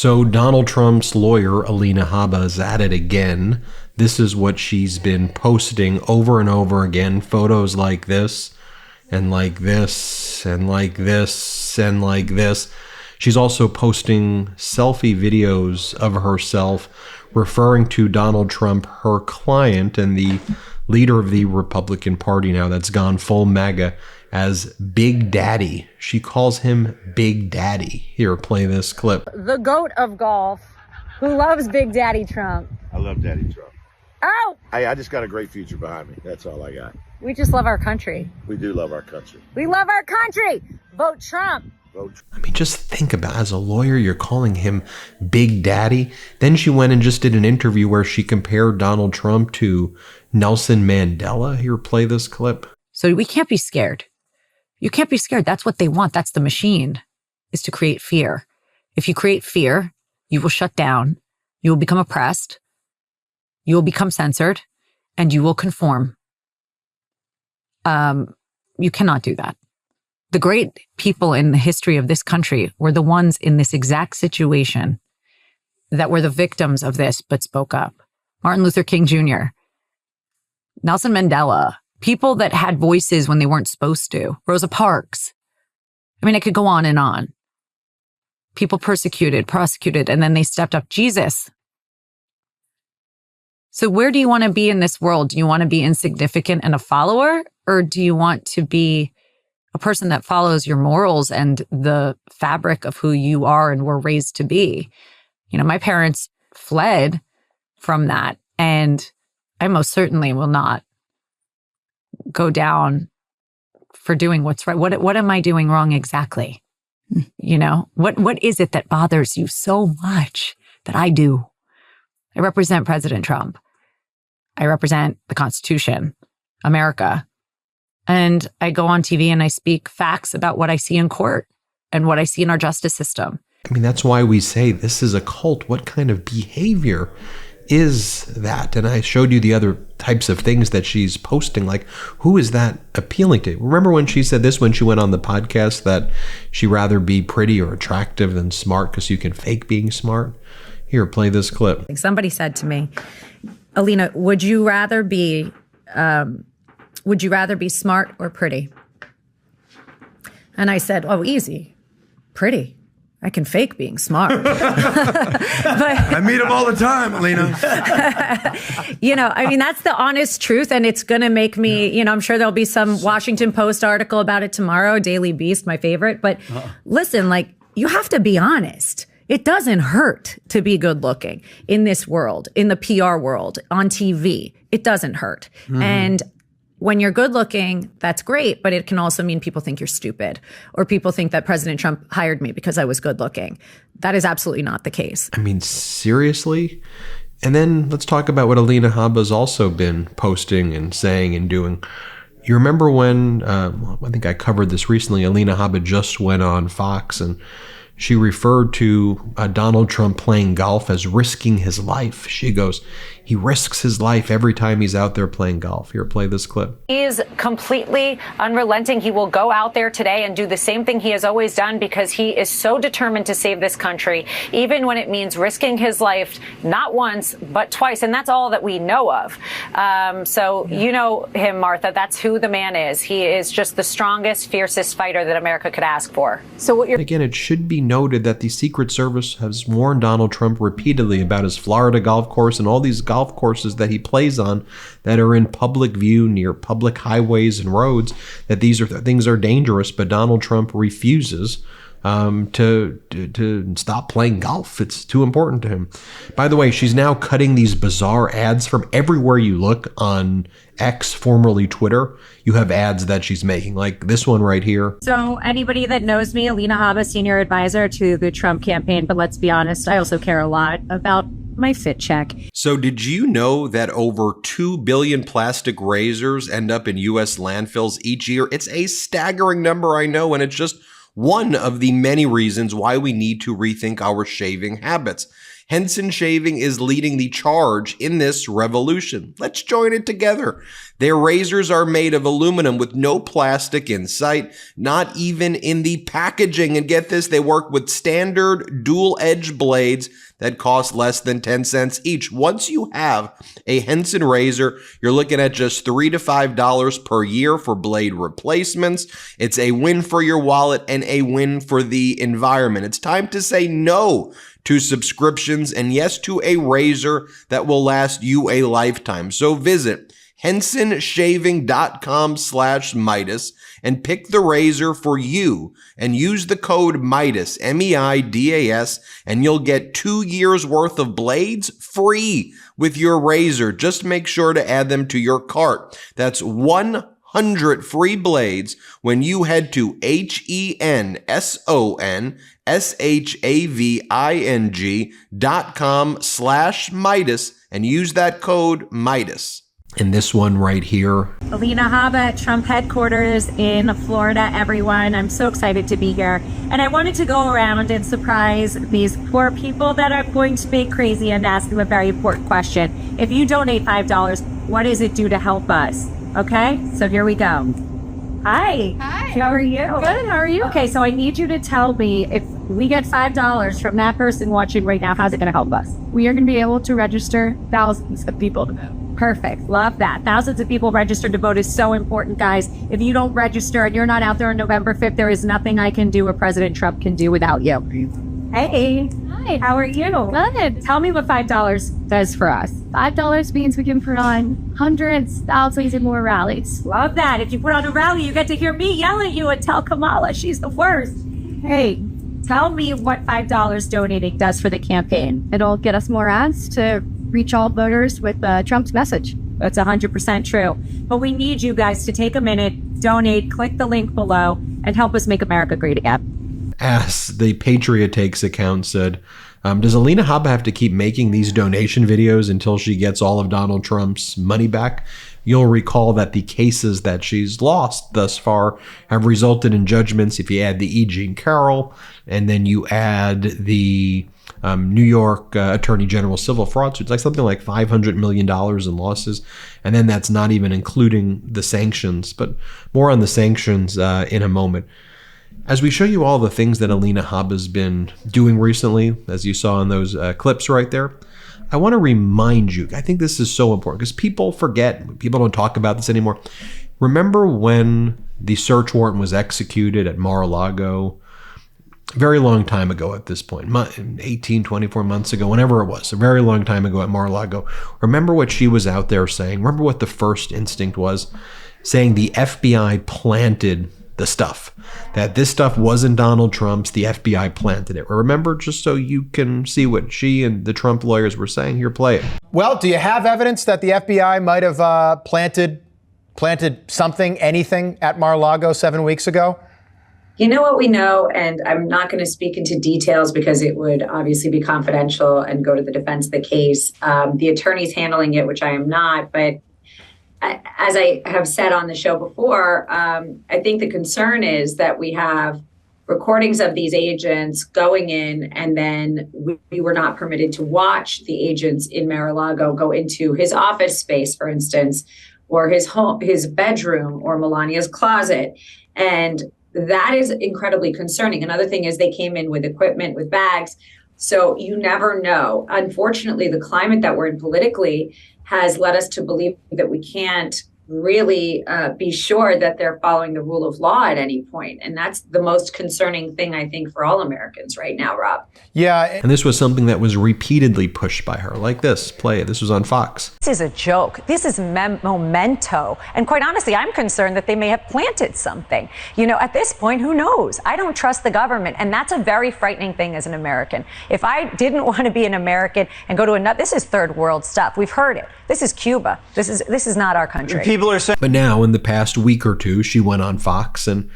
So Donald Trump's lawyer, Alina Habba, is at it again. This is what she's been posting over and over again. Photos like this, and like this, and like this, and like this. She's also posting selfie videos of herself referring to Donald Trump, her client, and the leader of the Republican Party now that's gone full MAGA, as Big Daddy. She calls him Big Daddy. Here, play this clip. The GOAT of golf, who loves Big Daddy Trump. I love Daddy Trump. Oh! Hey, I just got a great future behind me. That's all I got. We just love our country. We do love our country. We love our country! Vote Trump! Vote Trump. I mean, just think about, as a lawyer, you're calling him Big Daddy. Then she went and just did an interview where she compared Donald Trump to Nelson Mandela. Here, play this clip. So we can't be scared. You can't be scared. That's what they want. That's the machine, is to create fear. If you create fear, you will shut down. You will become oppressed. You will become censored, and you will conform. You cannot do that. The great people in the history of this country were the ones in this exact situation that were the victims of this, but spoke up. Martin Luther King Jr., Nelson Mandela, people that had voices when they weren't supposed to. Rosa Parks. I mean, I could go on and on. People persecuted, prosecuted, and then they stepped up. Jesus. So where do you want to be in this world? Do you want to be insignificant and a follower? Or do you want to be a person that follows your morals and the fabric of who you are and were raised to be? You know, my parents fled from that, and I most certainly will not go down for doing what's right. What am I doing wrong exactly? You know, what is it that bothers you so much that I do? I represent President Trump. I represent the Constitution, America. And I go on TV and I speak facts about what I see in court and what I see in our justice system. I mean, that's why we say this is a cult. What kind of behavior is that? And I showed you the other types of things that she's posting. Like, who is that appealing to? Remember when she said this when she went on the podcast, that she'd rather be pretty or attractive than smart because you can fake being smart? Here, play this clip. Somebody said to me, Alina, would you rather be smart or pretty? And I said, oh, easy. Pretty. I can fake being smart. I meet them all the time, Alina. You know, I mean, that's the honest truth. And it's going to make me, you know, I'm sure there'll be some Washington Post article about it tomorrow, Daily Beast, my favorite. But listen, like, you have to be honest. It doesn't hurt to be good looking in this world, in the PR world, on TV. It doesn't hurt. Mm-hmm. And when you're good looking, that's great, but it can also mean people think you're stupid, or people think that President Trump hired me because I was good looking. That is absolutely not the case. I mean, seriously? And then let's talk about what Alina Habba's also been posting and saying and doing. You remember when, I think I covered this recently, Alina Habba just went on Fox and she referred to Donald Trump playing golf as risking his life. She goes, he risks his life every time he's out there playing golf. Here, play this clip. He is completely unrelenting. He will go out there today and do the same thing he has always done because he is so determined to save this country, even when it means risking his life not once, but twice. And that's all that we know of. You know him, Martha. That's who the man is. He is just the strongest, fiercest fighter that America could ask for. So what you're... Again, it should be noted that the Secret Service has warned Donald Trump repeatedly about his Florida golf course and all these golf courses that he plays on that are in public view near public highways and roads, that these things are dangerous, but Donald Trump refuses to stop playing golf. It's too important to him. By the way, she's now cutting these bizarre ads from everywhere you look on X, formerly Twitter. You have ads that she's making, like this one right here. So anybody that knows me, Alina Habba, senior advisor to the Trump campaign. But let's be honest, I also care a lot about my fit check. So did you know that over 2 billion plastic razors end up in U.S. landfills each year? It's a staggering number, I know, and it's just one of the many reasons why we need to rethink our shaving habits. Henson Shaving is leading the charge in this revolution. Let's join it together. Their razors are made of aluminum with no plastic in sight, not even in the packaging. And get this, they work with standard dual-edge blades that cost less than 10 cents each. Once you have a Henson razor, you're looking at just $3 to $5 per year for blade replacements. It's a win for your wallet and a win for the environment. It's time to say no to subscriptions and yes to a razor that will last you a lifetime. So visit HensonShaving.com/Meidas and pick the razor for you and use the code Meidas, MEIDAS, and you'll get 2 years worth of blades free with your razor. Just make sure to add them to your cart. That's 100 free blades when you head to HensonShaving.com/Meidas and use that code Meidas. And this one right here. Alina Habba at Trump headquarters in Florida, everyone. I'm so excited to be here. And I wanted to go around and surprise these poor people that are going to be crazy and ask them a very important question. If you donate $5, what does it do to help us? Okay, so here we go. Hi. Hi. How are you? Good, how are you? Okay, so I need you to tell me, if we get $5 from that person watching right now, how's it going to help us? We are going to be able to register thousands of people to vote. Perfect. Love that. Thousands of people registered to vote is so important, guys. If you don't register and you're not out there on November 5th, there is nothing I can do or President Trump can do without you. Hey. Hi. How are you? Good. Tell me what $5 does for us. $5 means we can put on hundreds, thousands, and more rallies. Love that. If you put on a rally, you get to hear me yell at you and tell Kamala she's the worst. Hey, tell me what $5 donating does for the campaign. It'll get us more ads to reach all voters with Trump's message. That's 100% true. But we need you guys to take a minute, donate, click the link below, and help us make America great again. As the Patriot Takes account said, does Alina Habba have to keep making these donation videos until she gets all of Donald Trump's money back? You'll recall that the cases that she's lost thus far have resulted in judgments. If you add the E. Jean Carroll, and then you add the New York Attorney General civil fraud suits, like something like $500 million in losses. And then that's not even including the sanctions, but more on the sanctions in a moment. As we show you all the things that Alina Habba's been doing recently, as you saw in those clips right there, I want to remind you, I think this is so important because people forget, people don't talk about this anymore. Remember when the search warrant was executed at Mar-a-Lago? Very long time ago at this point, 18, 24 months ago, whenever it was, a very long time ago at Mar-a-Lago. Remember what she was out there saying? Remember what the first instinct was? Saying the FBI planted the stuff. That this stuff wasn't Donald Trump's, the FBI planted it. Remember, just so you can see what she and the Trump lawyers were saying, here, play it. Well, do you have evidence that the FBI might have planted something, anything at Mar-a-Lago 7 weeks ago? You know what we know, and I'm not going to speak into details because it would obviously be confidential and go to the defense of the case. The attorney's handling it, which I am not. But as I have said on the show before, I think the concern is that we have recordings of these agents going in, and then we were not permitted to watch the agents in Mar-a-Lago go into his office space, for instance, or his home, his bedroom, or Melania's closet. And that is incredibly concerning. Another thing is they came in with equipment, with bags. So you never know. Unfortunately, the climate that we're in politically has led us to believe that we can't really be sure that they're following the rule of law at any point. And that's the most concerning thing, I think, for all Americans right now, Rob. Yeah. And this was something that was repeatedly pushed by her, like this. Play it. This was on Fox. This is a joke. This is memento. And quite honestly, I'm concerned that they may have planted something. You know, at this point, who knows? I don't trust the government. And that's a very frightening thing as an American. If I didn't want to be an American and go to another, this is third world stuff. We've heard it. This is Cuba. This is not our country. People are saying. But now, in the past week or two, she went on Fox, and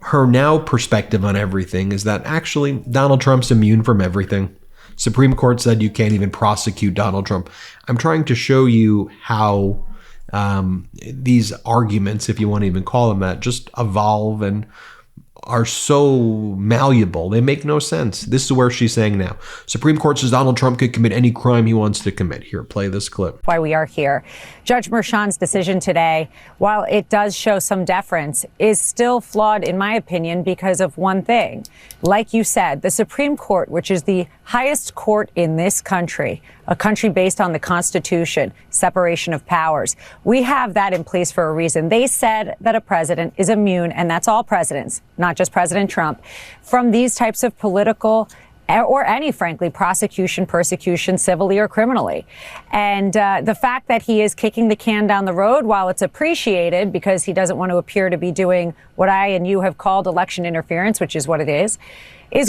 her now perspective on everything is that actually Donald Trump's immune from everything. Supreme Court said you can't even prosecute Donald Trump. I'm trying to show you how these arguments, if you want to even call them that, just evolve and are so malleable. They make no sense. This is where she's saying now. Supreme Court says Donald Trump could commit any crime he wants to commit. Here, play this clip. Why we are here. Judge Merchan's decision today, while it does show some deference, is still flawed, in my opinion, because of one thing. Like you said, the Supreme Court, which is the highest court in this country, a country based on the Constitution, separation of powers, we have that in place for a reason. They said that a president is immune, and that's all presidents, not just President Trump, from these types of political or any, frankly, prosecution, persecution, civilly or criminally. And the fact that he is kicking the can down the road, while it's appreciated because he doesn't want to appear to be doing what I and you have called election interference, which is what it is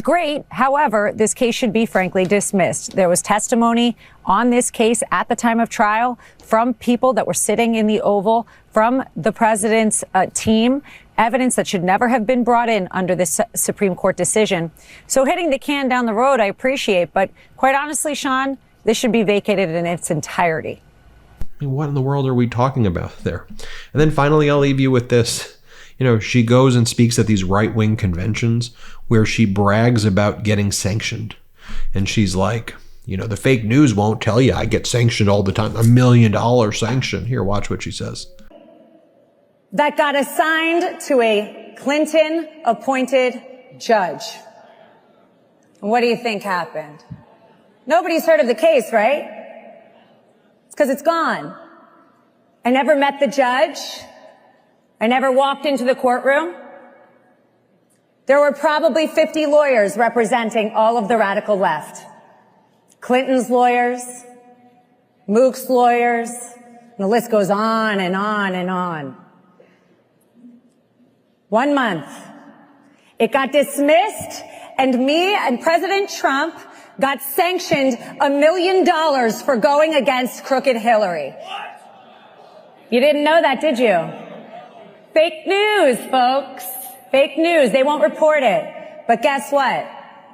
great. However, this case should be, frankly, dismissed. There was testimony on this case at the time of trial from people that were sitting in the Oval, from the president's team, evidence that should never have been brought in under this Supreme Court decision. So hitting the can down the road, I appreciate. But quite honestly, Sean, this should be vacated in its entirety. I mean, what in the world are we talking about there? And then finally, I'll leave you with this. You know, she goes and speaks at these right-wing conventions where she brags about getting sanctioned. And she's like, you know, the fake news won't tell you I get sanctioned all the time. $1 million sanction. Here, watch what she says. That got assigned to a Clinton-appointed judge. And what do you think happened? Nobody's heard of the case, right? It's because it's gone. I never met the judge. I never walked into the courtroom. There were probably 50 lawyers representing all of the radical left. Clinton's lawyers, Mook's lawyers, and the list goes on and on and on. 1 month. It got dismissed, and me and President Trump got sanctioned $1 million for going against crooked Hillary. You didn't know that, did you? Fake news, folks. Fake news. They won't report it. But guess what?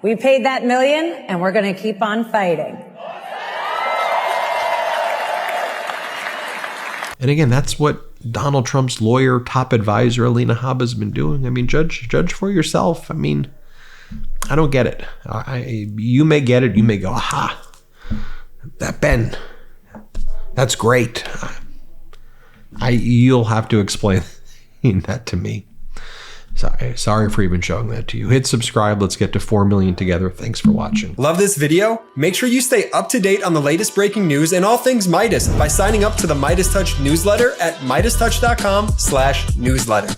We paid that $1 million, and we're going to keep on fighting. And again, that's what Donald Trump's lawyer, top advisor, Alina Habba, has been doing. I mean, judge for yourself. I mean, I don't get it. You may get it. You may go, aha, that Ben, that's great. You'll have to explain that to me. Sorry for even showing that to you. Hit subscribe. Let's get to 4 million together. Thanks for watching. Love this video? Make sure you stay up to date on the latest breaking news and all things Meidas by signing up to the MeidasTouch newsletter at MeidasTouch.com/newsletter.